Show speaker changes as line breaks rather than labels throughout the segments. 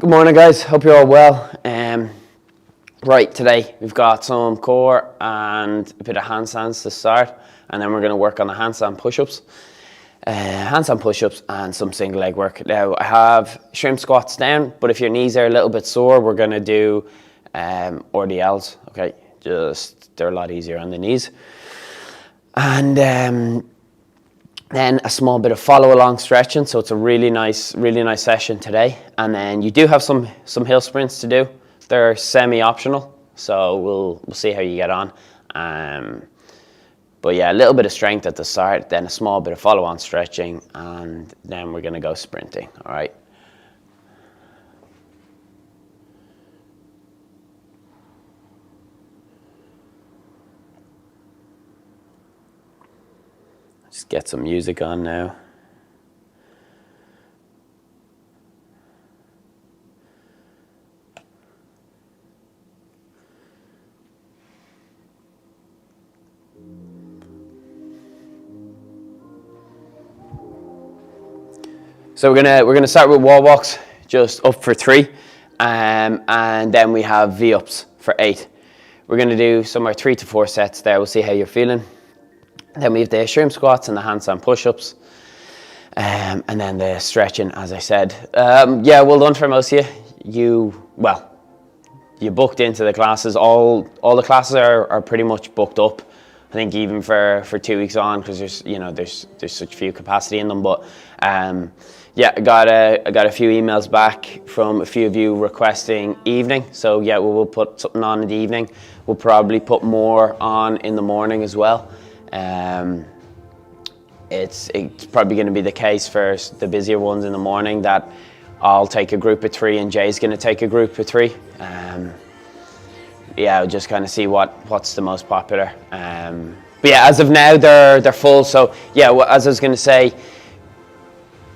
Good morning, guys. Hope you're all well. Right, today we've got some core and a bit of handstands to start, and then we're going to work on the handstand push-ups. Handstand push-ups and some single leg work. Now, I have shrimp squats down, but if your knees are a little bit sore, we're going to do RDLs, okay? They're a lot easier on the knees. And then a small bit of follow along stretching, so it's a really nice session today. And then you do have some hill sprints to do. They're semi-optional, so we'll see how you get on. But yeah, a little bit of strength at the start, then a small bit of follow on stretching, and then we're gonna go sprinting, all right? Just get some music on now. So we're gonna start with wall walks, just up for 3, and then we have V-ups for 8. We're gonna do somewhere 3 to 4 sets there. We'll see how you're feeling. Then we have the shrimp squats and the handstand push-ups, and then the stretching, as I said. Yeah, well done for most of you. You booked into the classes. All the classes are pretty much booked up. I think even for 2 weeks on, because there's such few capacity in them. But yeah, I got a few emails back from a few of you requesting evening. So yeah, we'll put something on in the evening. We'll probably put more on in the morning as well. It's probably going to be the case for the busier ones in the morning that I'll take a group of 3 and Jay's going to take a group of 3. Yeah, I'll just kind of see what's the most popular. But yeah, as of now they're full. So yeah, as I was going to say,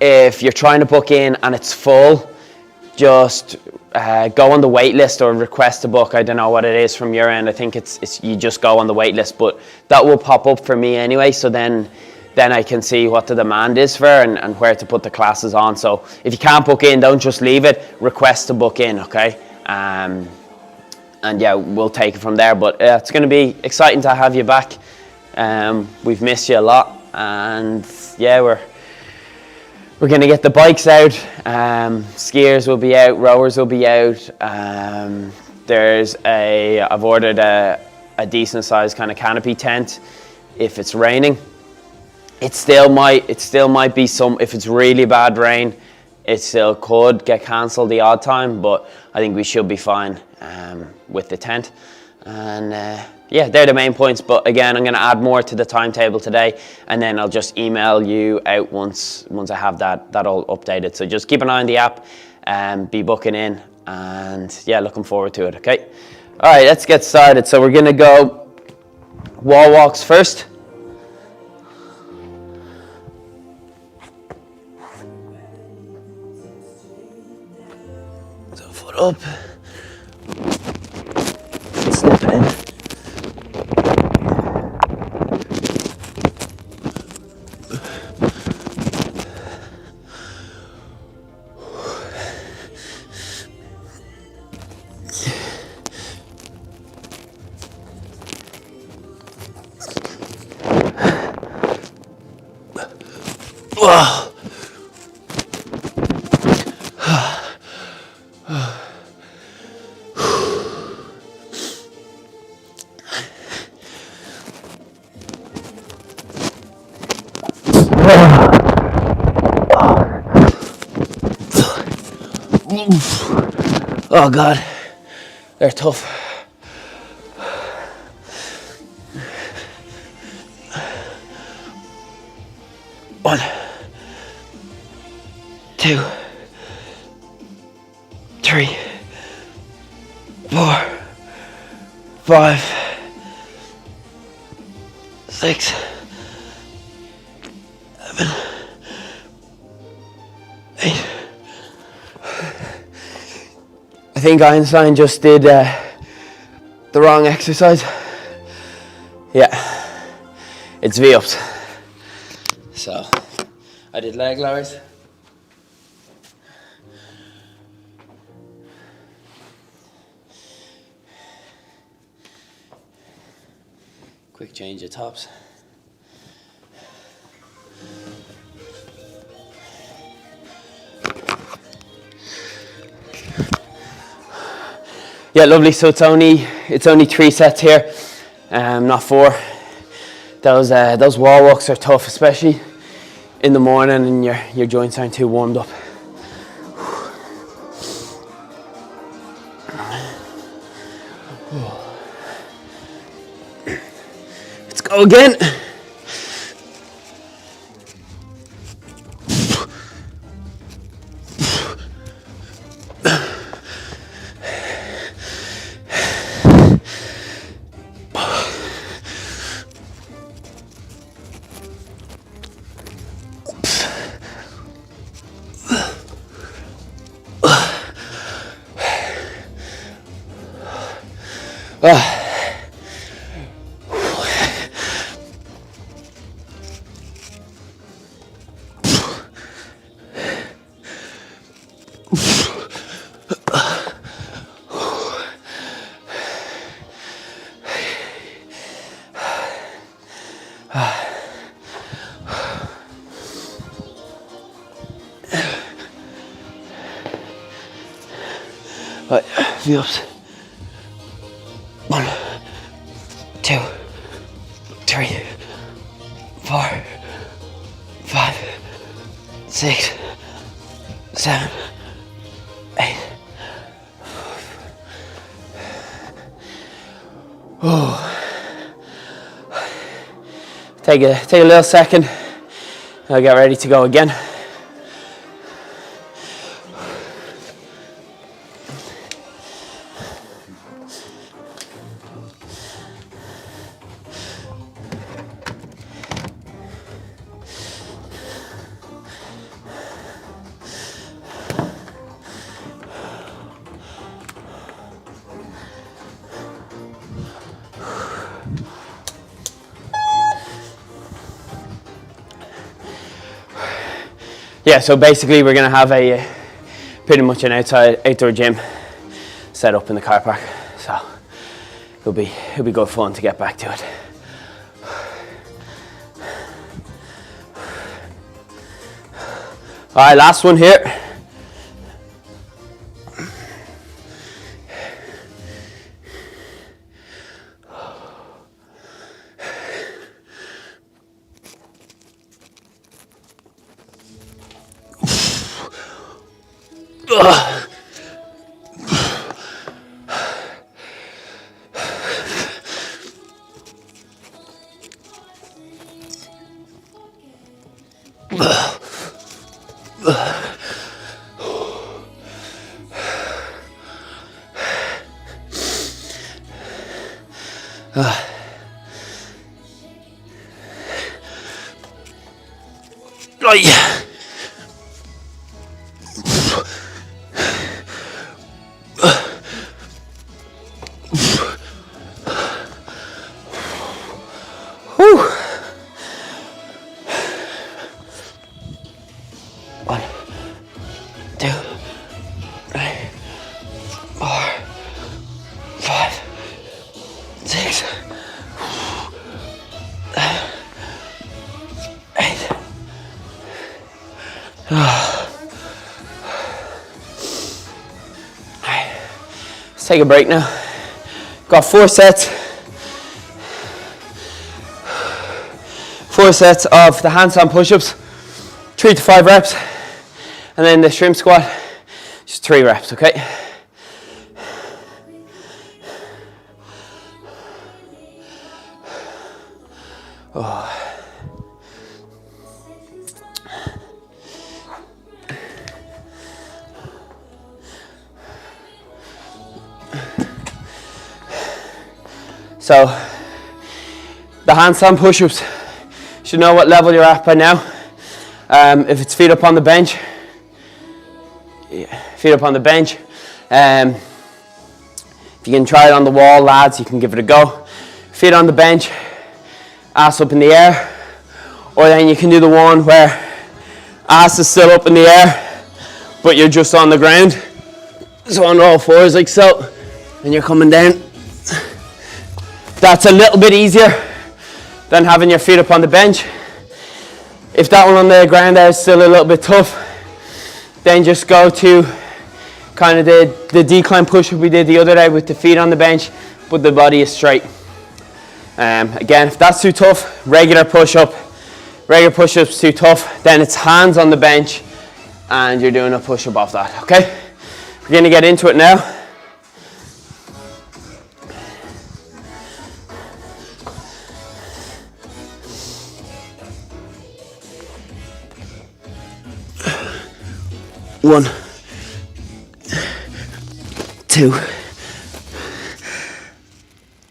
if you're trying to book in and it's full, just go on the wait list or request a book. I don't know what it is from your end. I think it's you just go on the wait list, but that will pop up for me anyway. So then I can see what the demand is for and where to put the classes on. So if you can't book in, don't just leave it. Request to book in, okay? And yeah, we'll take it from there. But it's going to be exciting to have you back. We've missed you a lot, and yeah, we're going to get the bikes out. Skiers will be out, rowers will be out. I've ordered a decent sized kind of canopy tent. If it's raining, it still might be if it's really bad rain, it still could get cancelled the odd time, but I think we should be fine with the tent. And yeah, they're the main points. But again, I'm going to add more to the timetable today, and then I'll just email you out once I have that all updated. So just keep an eye on the app and be booking in, and yeah, looking forward to it. Okay, all right, let's get started. So we're going to go wall walks first. So foot up, slip it in. Oh God, they're tough. One, 2, 3, 4, 5, 6, 7, 8. I think Einstein just did the wrong exercise. Yeah, it's V-ups. So I did leg lowers. Quick change of tops. Yeah, lovely. So it's only 3 sets here, not 4. Those wall walks are tough, especially in the morning and your joints aren't too warmed up. Let's go again. Right, V-ups. 1, 2, 3, 4, 5, 6, 7, 8. Oh. Take a little second. I'll get ready to go again. Yeah, so basically we're going to have a pretty much an outdoor gym set up in the car park. So it'll be good fun to get back to it. All right, last one here. Right. Whew. 1, 2, 3, 4, 5, 6, 8. Let's take a break now. Got 4 sets. 4 sets of the handstand push-ups, 3 to 5 reps, and then the shrimp squat, just 3 reps, okay? Oh. So, the handstand push-ups, you should know what level you're at by now. If it's feet up on the bench, feet up on the bench. If you can try it on the wall, lads, you can give it a go. Feet on the bench, ass up in the air. Or then you can do the one where ass is still up in the air, but you're just on the ground. So on all fours like so, and you're coming down. That's a little bit easier Then having your feet up on the bench. If that one on the ground there is still a little bit tough, then just go to kind of the decline push-up we did the other day with the feet on the bench, but the body is straight. Again, if that's too tough, regular push-up. Regular push-up's too tough, then it's hands on the bench and you're doing a push-up off that, okay? We're gonna get into it now. One, two,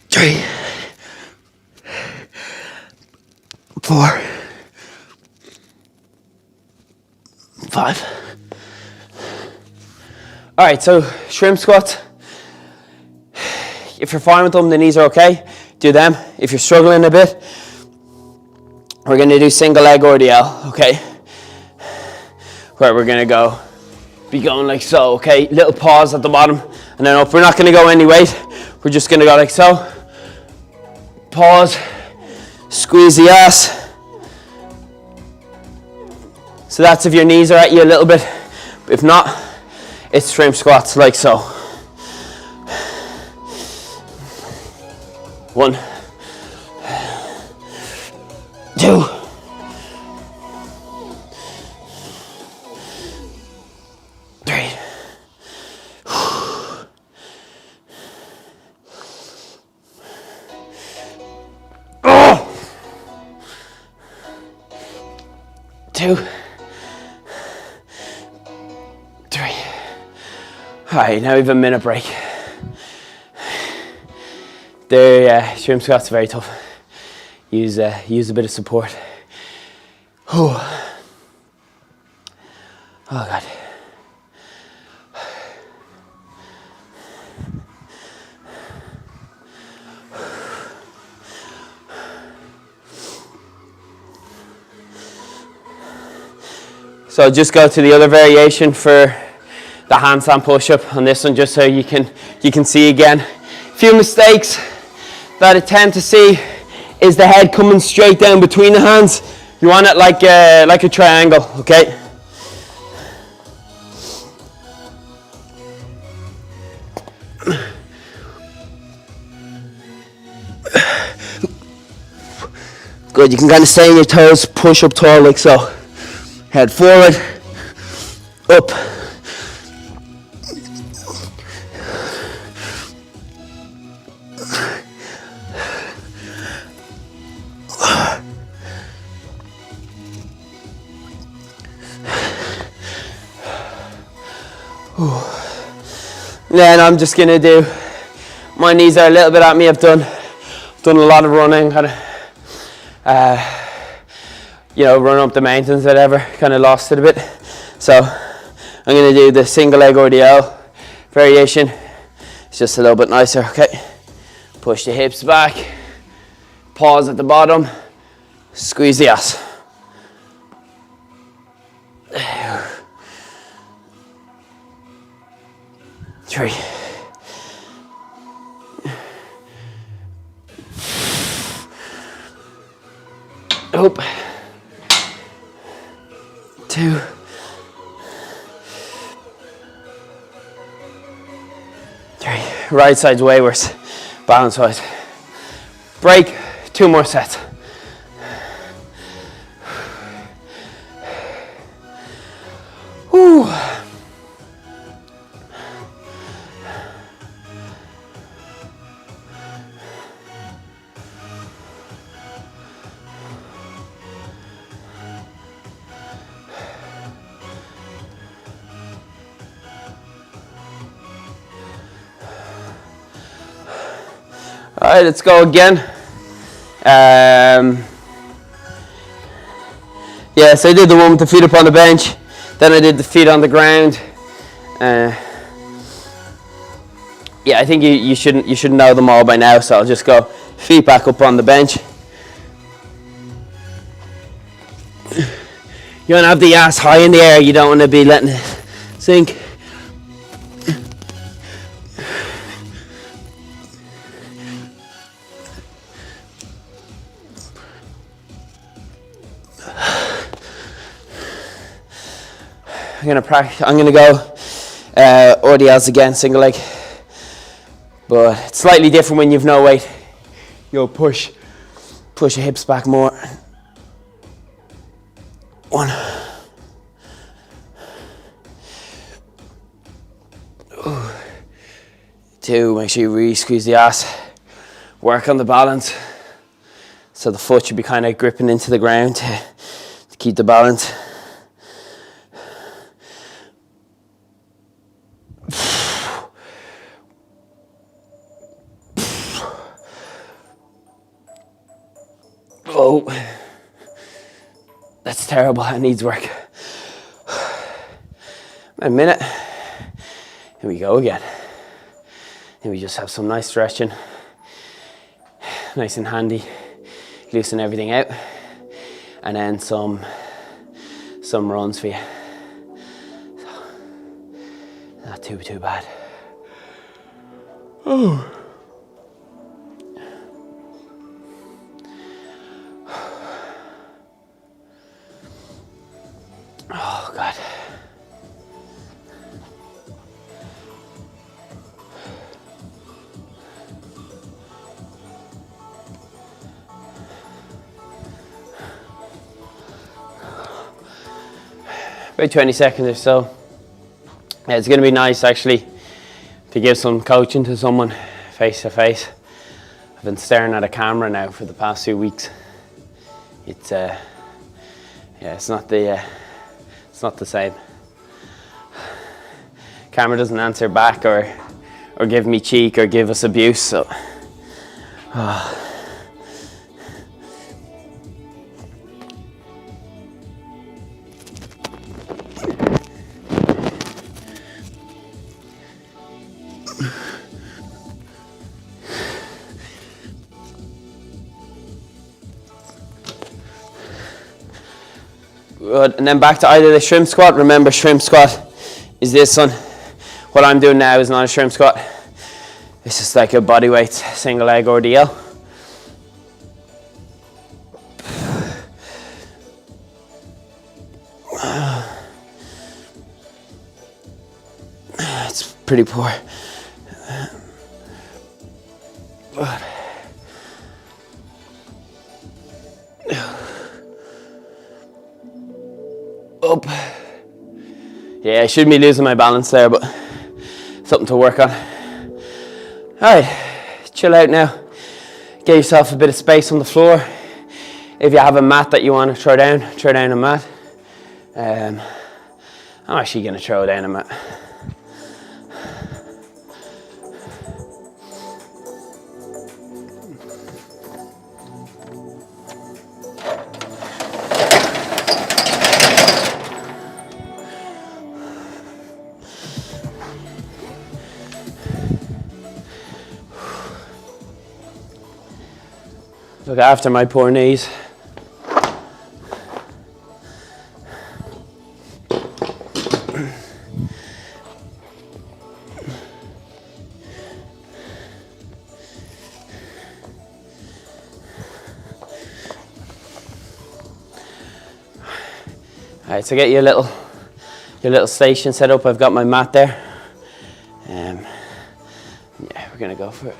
three, four, 5. All right, so shrimp squats. If you're fine with them, the knees are okay, do them. If you're struggling a bit, we're gonna do single leg RDL, okay? Where we're gonna be going like so, okay? Little pause at the bottom and then up. We're not gonna go any weight. We're just gonna go like so. Pause, squeeze the ass. So that's if your knees are at you a little bit. If not, it's shrimp squats like so. 1, 2, 3. Oh! 2, 3. All right, now we have a minute break. Shrimp squats are very tough. Use a bit of support. Oh God. So just go to the other variation for the handstand push-up on this one, just so you can see again. Few mistakes that I tend to see is the head coming straight down between the hands. You want it like a triangle, okay? Good, you can kind of stay on your toes, push up tall like so. Head forward, up. Then I'm just gonna do, my knees are a little bit at me. I've done a lot of running, kind of, run up the mountains, whatever, kind of lost it a bit. So I'm gonna do the single leg RDL variation. It's just a little bit nicer, okay? Push the hips back, pause at the bottom, squeeze the ass. 3. Up. 2. 3. Right side's way worse. Balance wise. Break. 2 more sets. Whew. All right, let's go again. So I did the one with the feet up on the bench, then I did the feet on the ground. I think you should know them all by now, so I'll just go feet back up on the bench. You want to have the ass high in the air, you don't want to be letting it sink. I'm gonna go RDLs again, single leg. But it's slightly different when you've no weight. You'll push your hips back more. 1. 2, make sure you really squeeze the ass. Work on the balance. So the foot should be kind of gripping into the ground to keep the balance. Oh, that's terrible. That needs work. A minute. Here we go again. And we just have some nice stretching. Nice and handy. Loosen everything out. And then some runs for you. So, not too bad. Oh. Oh God. About 20 seconds or so. Yeah, it's going to be nice actually to give some coaching to someone face to face. I've been staring at a camera now for the past 2 weeks. It's yeah, it's not the same. Camera doesn't answer back or give me cheek or give us abuse. So. Good, and then back to either the shrimp squat. Remember, shrimp squat is this one. What I'm doing now is not a shrimp squat. It's just like a bodyweight single leg RDL. It's pretty poor. Up. Yeah, I shouldn't be losing my balance there, but something to work on. Alright, chill out now. Get yourself a bit of space on the floor. If you have a mat that you want to throw down a mat. I'm actually going to throw down a mat. Look after my poor knees. Alright, so get your little station set up. I've got my mat there. Yeah, we're gonna go for it.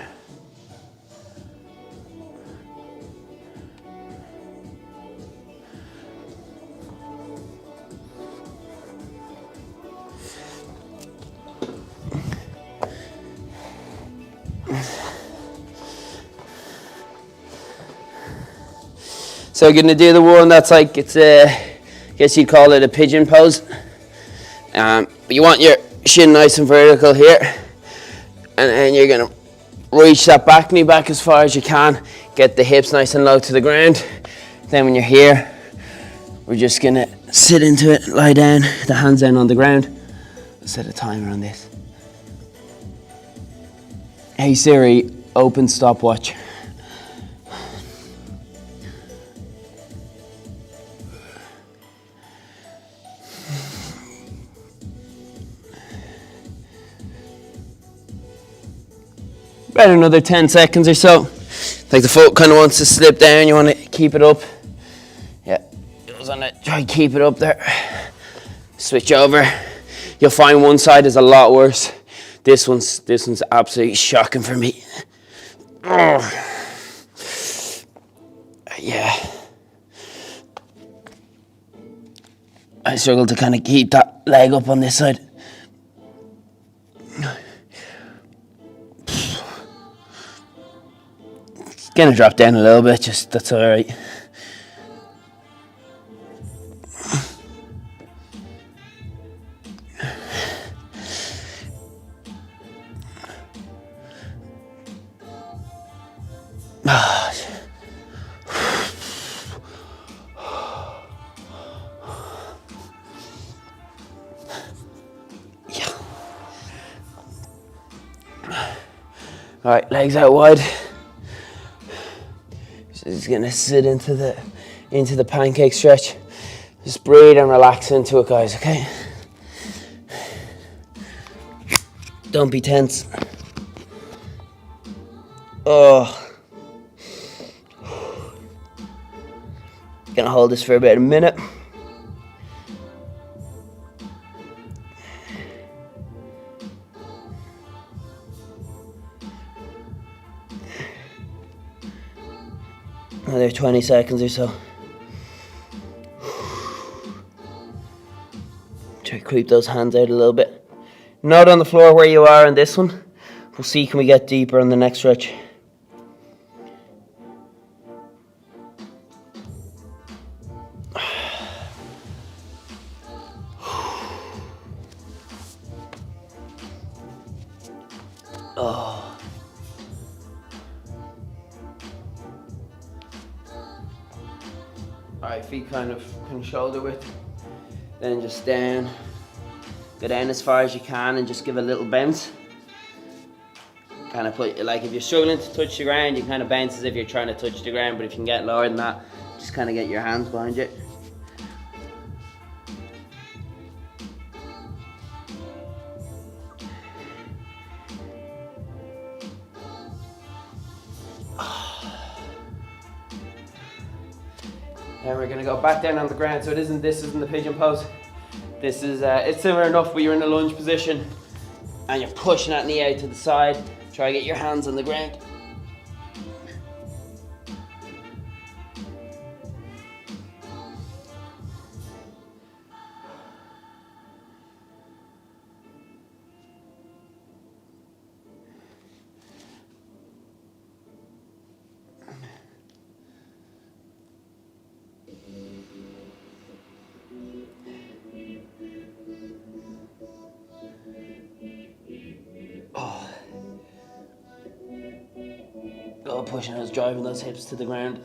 So I'm gonna do the one that's like, it's I guess you'd call it a pigeon pose. But you want your shin nice and vertical here. And then you're gonna reach that back knee back as far as you can. Get the hips nice and low to the ground. Then when you're here, we're just gonna sit into it, lie down, the hands down on the ground. Set a timer on this. Hey Siri, open stopwatch. About another 10 seconds or so. Like the foot kind of wants to slip down, you want to keep it up. Yeah, try to keep it up there. Switch over. You'll find one side is a lot worse. This one's absolutely shocking for me. Yeah. I struggle to kind of keep that leg up on this side. It's gonna drop down a little bit, just that's alright. All right, legs out wide. Just gonna sit into the pancake stretch. Just breathe and relax into it, guys. Okay. Don't be tense. Oh. Gonna hold this for about a minute. Another 20 seconds or so. Try to creep those hands out a little bit. Not on the floor where you are on this one. We'll see, can we get deeper on the next stretch? Oh. Alright, feet kind of shoulder width. Then just down. Go down as far as you can and just give a little bounce. Kind of put, like if you're struggling to touch the ground, you kind of bounce as if you're trying to touch the ground, but if you can get lower than that, just kind of get your hands behind you. And we're gonna go back down on the ground. So this isn't the pigeon pose. This is, it's similar enough, but you're in a lunge position and you're pushing that knee out to the side. Try to get your hands on the ground. Go pushing those, driving those hips to the ground.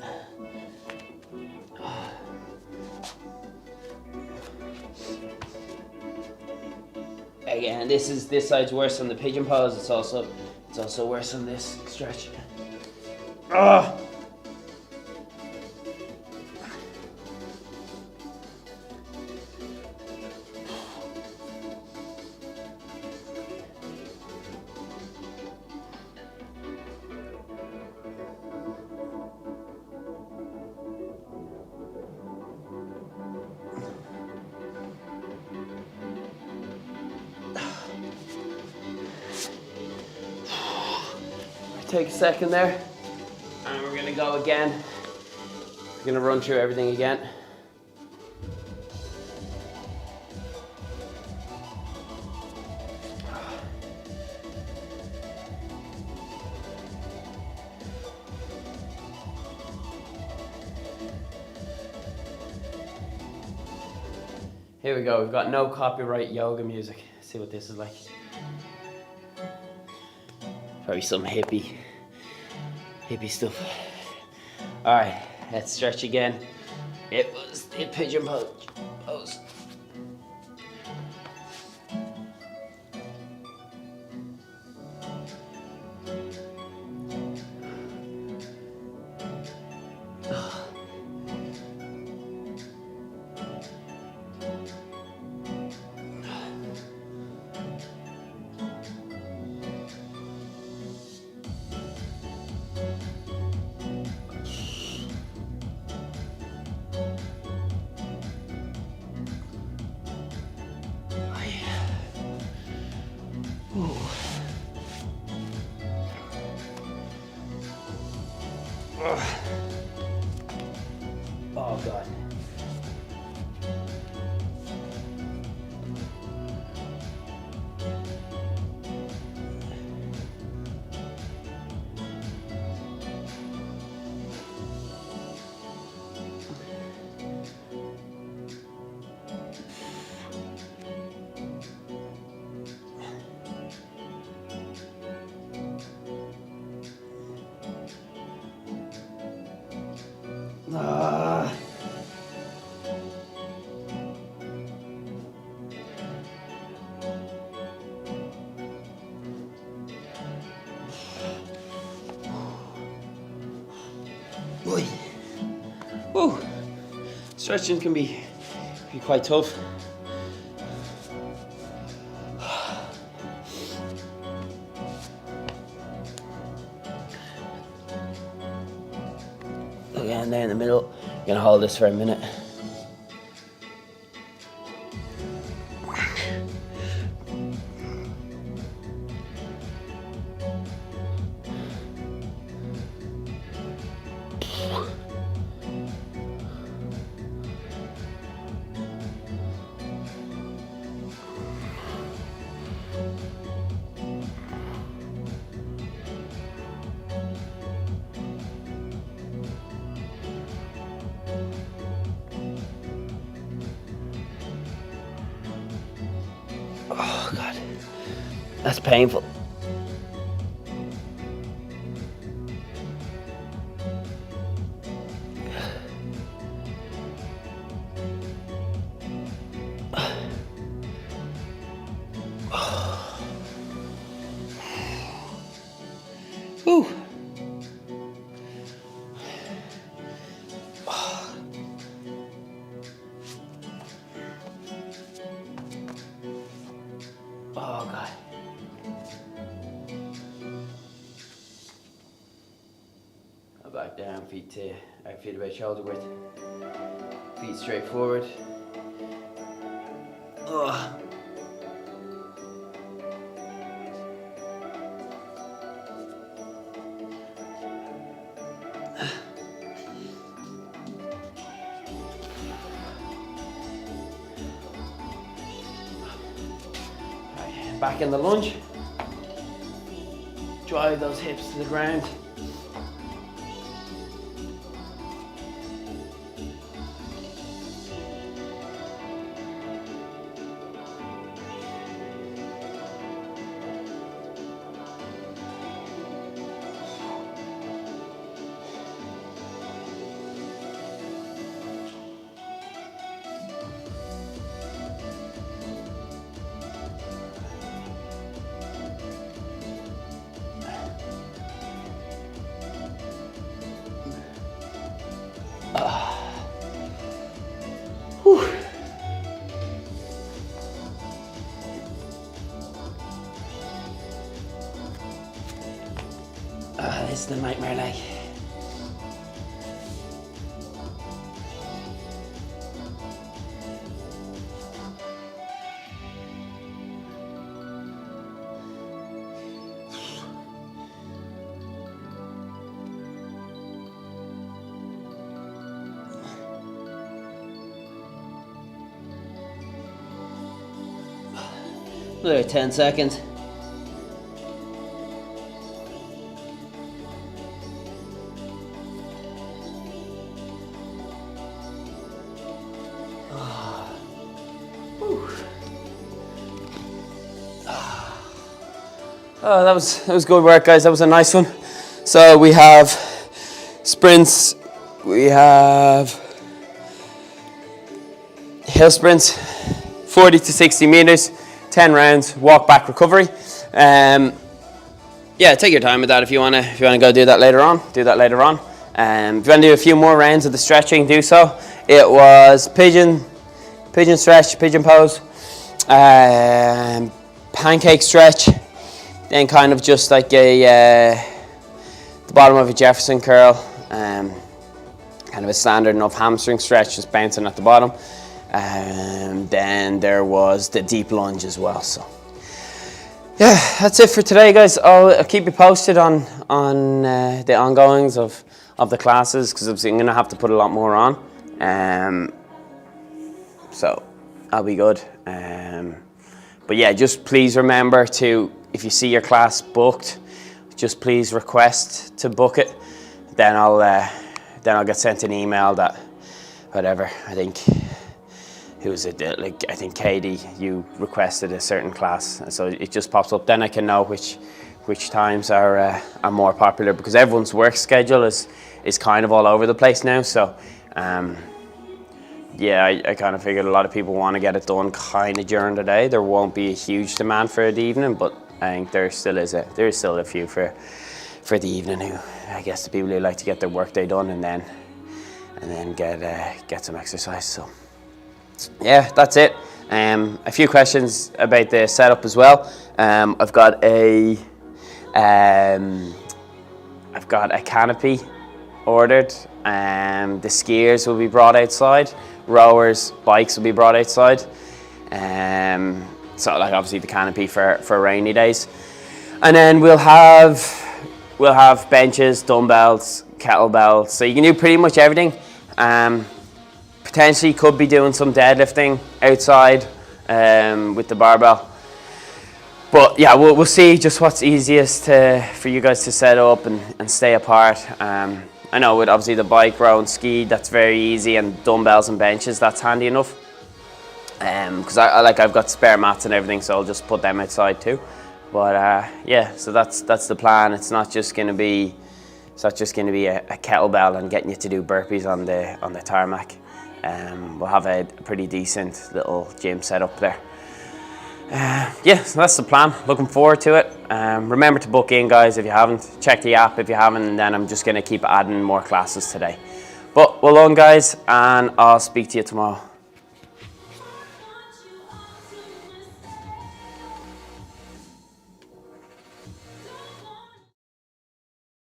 Again, this side's worse than the pigeon pose. It's also worse than this stretch. Ah. Take a second there, and we're gonna go again. We're gonna run through everything again. Here we go, we've got no copyright yoga music. Let's see what this is like. Probably some hippie stuff. All right, let's stretch again. It was the pigeon pose. Oh God. Ah. Boy. Woo. Stretching can be quite tough. Again, there in the middle. I'm gonna hold this for a minute. Oh God, that's painful. Whew. Oh God. Back down, feet about shoulder width. Feet straight forward. Ugh. Right, back in the lunge. Drive those hips to the ground. Whew. This is the nightmare leg. Another 10 seconds. Oh, that was good work, guys. That was a nice one. So we have sprints, we have hill sprints, 40 to 60 meters, 10 rounds, walk back recovery. Yeah, take your time with that if you wanna go do that later on. Do that later on. If you wanna do a few more rounds of the stretching, do so. It was pigeon stretch, pigeon pose, pancake stretch. Then kind of just like the bottom of a Jefferson curl, kind of a standard enough hamstring stretch, just bouncing at the bottom. Then there was the deep lunge as well. So yeah, that's it for today, guys. I'll keep you posted on the ongoings of of the classes, because I'm going to have to put a lot more on. So I'll be good. But yeah, just please remember to, if you see your class booked, just please request to book it. Then I'll get sent an email that, whatever, I think, who was it? Like, I think Katie, you requested a certain class, so it just pops up. Then I can know which times are more popular, because everyone's work schedule is kind of all over the place now. So yeah, I kind of figured a lot of people want to get it done kind of during the day. There won't be a huge demand for the evening, but I think there is still a few for the evening, who, I guess, the people who like to get their workday done and then get some exercise. So yeah, that's it. A few questions about the setup as well. I've got a canopy ordered. The skiers will be brought outside. Rowers, bikes will be brought outside. So like obviously the canopy for rainy days, and then we'll have benches, dumbbells, kettlebells. So you can do pretty much everything. Potentially could be doing some deadlifting outside with the barbell. But yeah, we'll see just what's easiest for you guys to set up and stay apart. I know with obviously the bike, row and ski, that's very easy, and dumbbells and benches, that's handy enough. Because I've got spare mats and everything, so I'll just put them outside too. But yeah, so that's the plan. It's not just going to be a kettlebell and getting you to do burpees on the tarmac. We'll have a pretty decent little gym set up there. Yeah, so that's the plan. Looking forward to it. Remember to book in, guys, if you haven't. Check the app if you haven't, and then I'm just going to keep adding more classes today. But well done, guys, and I'll speak to you tomorrow.